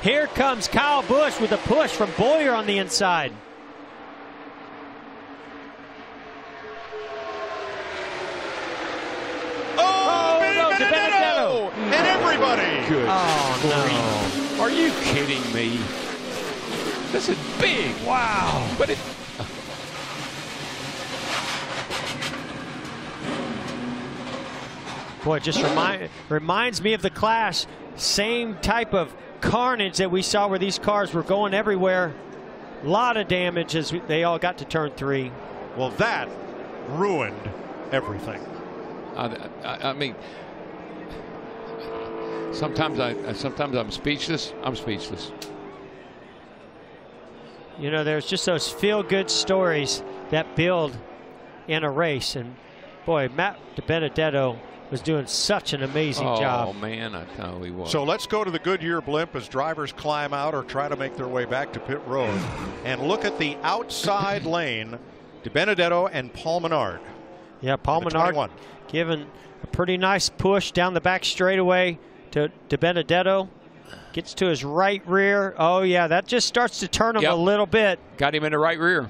Here comes Kyle Busch with a push from Boyer on the inside. Oh, no, DiBenedetto! And everybody! Good. Oh, no. Are you kidding me? This is big. Wow. But it... Boy, it just reminds me of the Clash. Same type of carnage that we saw where these cars were going everywhere. A lot of damage as they all got to turn 3. Well, that ruined everything. I mean, sometimes I'm speechless. I'm speechless. You know, there's just those feel-good stories that build in a race. And, boy, Matt DiBenedetto was doing such an amazing job. Oh, man, I know he was. So let's go to the Goodyear blimp as drivers climb out or try to make their way back to pit road. And look at the outside lane, DiBenedetto and Paul Menard. Yeah, Paul Menard giving a pretty nice push down the back straightaway to DiBenedetto. Gets to his right rear. Oh, yeah, that just starts to turn him a little bit. Got him in the right rear.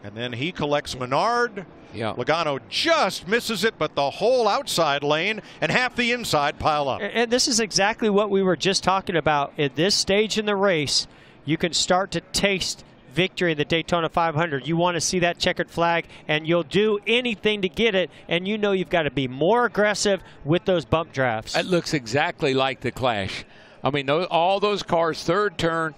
And then he collects Menard. Yeah. Logano just misses it, but the whole outside lane and half the inside pile up. And this is exactly what we were just talking about. At this stage in the race, you can start to taste victory in the Daytona 500. You want to see that checkered flag, and you'll do anything to get it, and you know you've got to be more aggressive with those bump drafts. It looks exactly like the Clash. I mean, all those cars, third turn,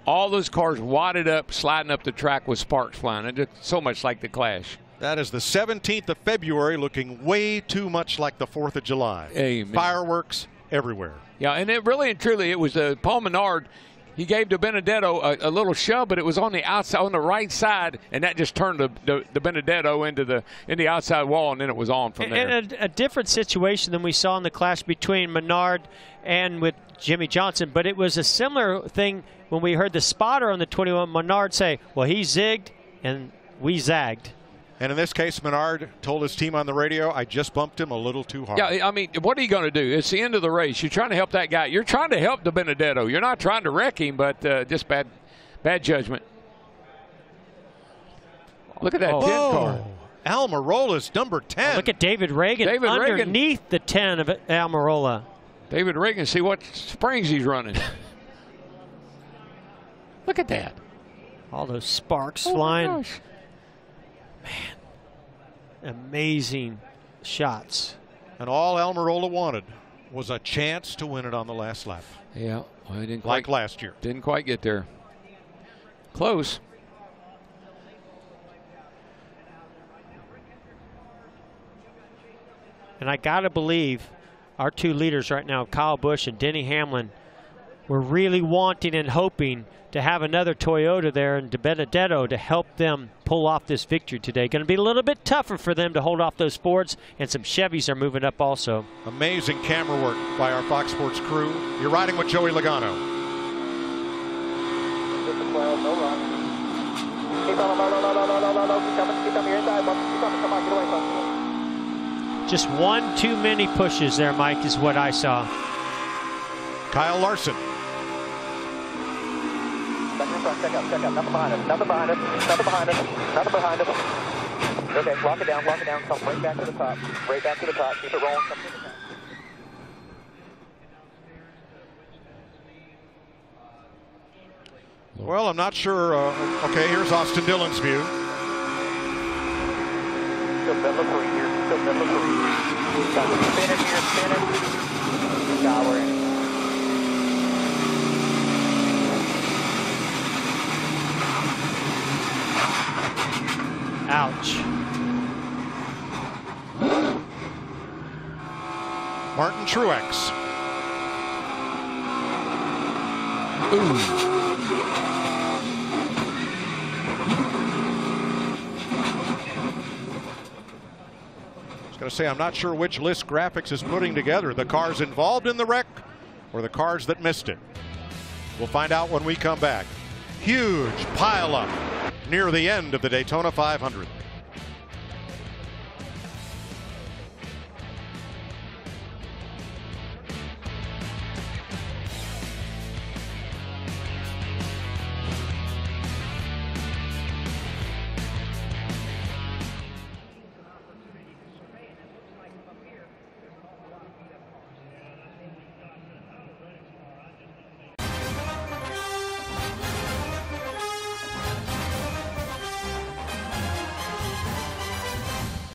all those cars wadded up, sliding up the track with sparks flying. It looks so much like the Clash. That is the 17th of February, looking way too much like the 4th of July. Amen. Fireworks everywhere. Yeah, and it really and truly, it was Paul Menard. He gave DiBenedetto a little shove, but it was on the outside, on the right side, and that just turned DiBenedetto into the outside wall, and then it was on from there. And a different situation than we saw in the clash between Menard and with Jimmy Johnson, but it was a similar thing when we heard the spotter on the 21 Menard say, well, he zigged and we zagged. And in this case, Menard told his team on the radio, I just bumped him a little too hard. Yeah, I mean, what are you going to do? It's the end of the race. You're trying to help that guy. You're trying to help DiBenedetto. You're not trying to wreck him, but just bad judgment. Look at that 10 car. Almirola's number 10. Look at David Reagan underneath the 10 of Almirola. David Reagan, see what springs he's running. Look at that. All those sparks flying. My gosh. Man, amazing shots. And all Almirola wanted was a chance to win it on the last lap. Yeah, well, he didn't like last year. Didn't quite get there. Close. And I got to believe our two leaders right now, Kyle Busch and Denny Hamlin, were really wanting and hoping to have another Toyota there and DiBenedetto to help them pull off this victory today. Going to be a little bit tougher for them to hold off those Fords, and some Chevys are moving up also. Amazing camera work by our Fox Sports crew. You're riding with Joey Logano. Just one too many pushes there, Mike, is what I saw. Kyle Larson. Check up, nothing behind us, nothing behind us, nothing behind us, nothing behind us. Okay, lock it down, come right back to the top, keep it rolling, come to the top. Well, I'm not sure. Okay, here's Austin Dillon's view. Still middle of 3 here, still middle of 3. Got to spin it here, spin it. God, we're in. Ouch. Martin Truex. Ooh. I was going to say, I'm not sure which list graphics is putting together, the cars involved in the wreck or the cars that missed it. We'll find out when we come back. Huge pile up near the end of the Daytona 500.